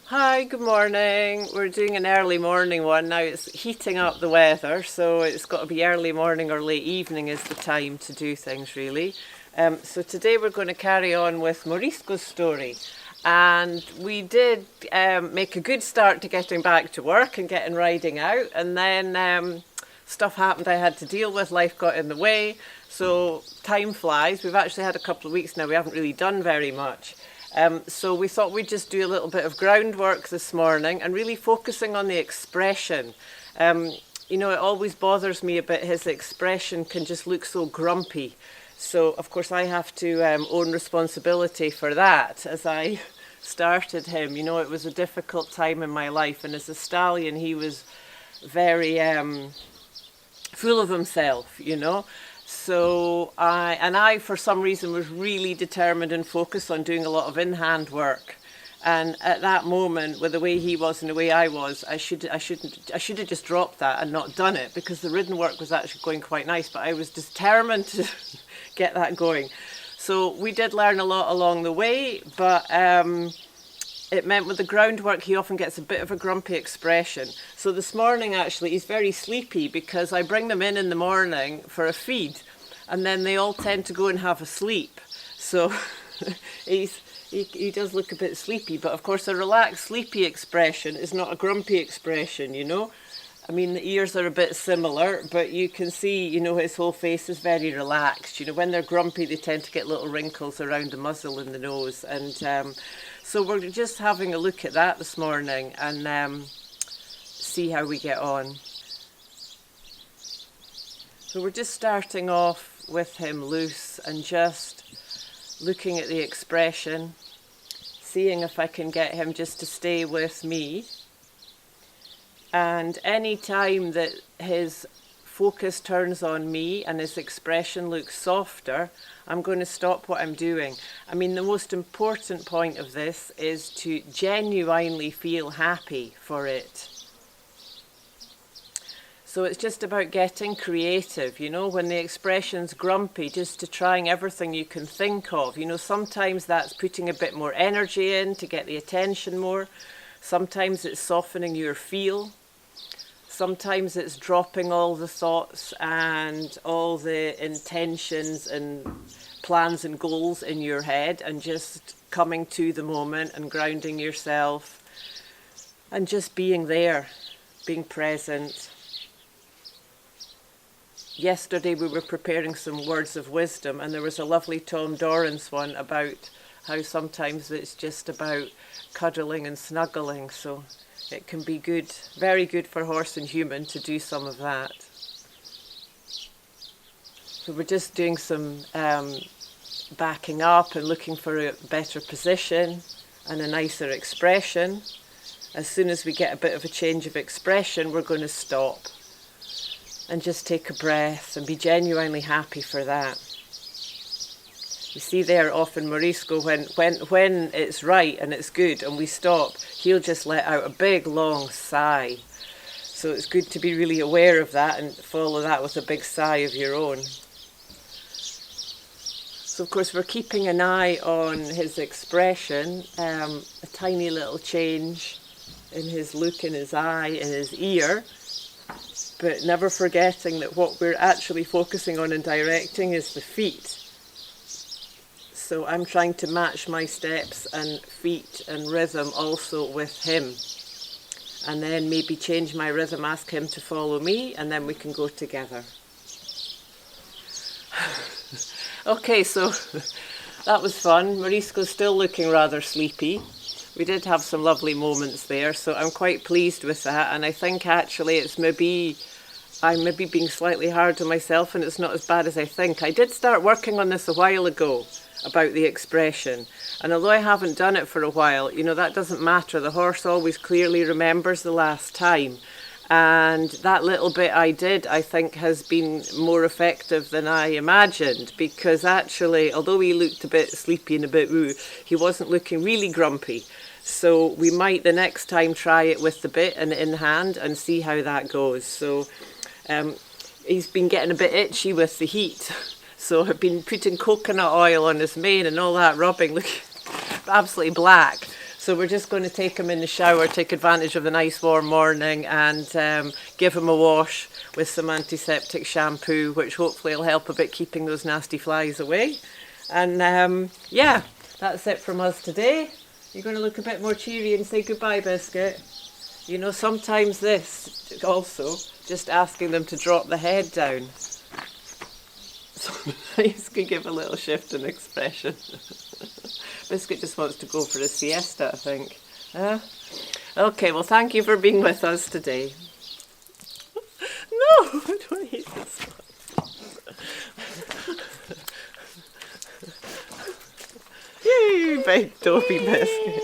Hi, good morning. We're doing an early morning one. Now it's heating up the weather, so it's got to be early morning or late evening is the time to do things, really. So today we're going to carry on with Morisco's story. And we did make a good start to getting back to work and getting riding out. And then stuff happened I had to deal with. Life got in the way. So time flies. We've actually had a couple of weeks now. We haven't really done very much. So we thought we'd just do a little bit of groundwork this morning and really focusing on the expression. It always bothers me a bit. His expression can just look so grumpy. So, of course, I have to own responsibility for that as I started him. It was a difficult time in my life. And as a stallion, he was very full of himself. So I, for some reason, was really determined and focused on doing a lot of in-hand work. And at that moment, with the way he was and the way I was, I should have just dropped that and not done it because the ridden work was actually going quite nice. But I was determined to get that going. So we did learn a lot along the way, but it meant with the groundwork, he often gets a bit of a grumpy expression. So this morning, actually, he's very sleepy because I bring them in the morning for a feed, and then they all tend to go and have a sleep. So he does look a bit sleepy, but of course a relaxed, sleepy expression is not a grumpy expression. I mean, the ears are a bit similar, but you can see, his whole face is very relaxed. When they're grumpy, they tend to get little wrinkles around the muzzle and the nose. And so we're just having a look at that this morning and see how we get on. So we're just starting off with him loose and just looking at the expression, seeing if I can get him just to stay with me. And any time that his focus turns on me and his expression looks softer, I'm going to stop what I'm doing. I mean, the most important point of this is to genuinely feel happy for it. So it's just about getting creative, when the expression's grumpy, just to trying everything you can think of. Sometimes that's putting a bit more energy in to get the attention more. Sometimes it's softening your feel. Sometimes it's dropping all the thoughts and all the intentions and plans and goals in your head and just coming to the moment and grounding yourself and just being there, being present. Yesterday we were preparing some words of wisdom and there was a lovely Tom Dorrance one about how sometimes it's just about cuddling and snuggling. So it can be good, very good for horse and human to do some of that. So we're just doing some backing up and looking for a better position and a nicer expression. As soon as we get a bit of a change of expression, we're going to stop and just take a breath and be genuinely happy for that. You see there often Morisco, when it's right and it's good and we stop, he'll just let out a big long sigh. So it's good to be really aware of that and follow that with a big sigh of your own. So of course we're keeping an eye on his expression, a tiny little change in his look, in his eye, in his ear, but never forgetting that what we're actually focusing on and directing is the feet. So I'm trying to match my steps and feet and rhythm also with him. And then maybe change my rhythm, ask him to follow me, and then we can go together. Okay, so that was fun. Morisco's still looking rather sleepy. We did have some lovely moments there, so I'm quite pleased with that. And I think actually I'm maybe being slightly hard on myself and it's not as bad as I think. I did start working on this a while ago, about the expression. And although I haven't done it for a while, that doesn't matter. The horse always clearly remembers the last time. And that little bit I did, I think, has been more effective than I imagined, because actually, although he looked a bit sleepy and a bit woo, he wasn't looking really grumpy. So we might the next time try it with the bit and in hand and see how that goes. So he's been getting a bit itchy with the heat. So I've been putting coconut oil on his mane and all that, rubbing, look, absolutely black. So we're just going to take him in the shower, take advantage of the nice warm morning, and give him a wash with some antiseptic shampoo, which hopefully will help a bit keeping those nasty flies away. And yeah, that's it from us today. You're going to look a bit more cheery and say goodbye, Biscuit. You know, sometimes this also, just asking them to drop the head down. Sometimes can give a little shift in expression. Biscuit just wants to go for a siesta, I think. Okay, well, thank you for being with us today. No, I don't eat this one. Yay, big dopey Biscuit.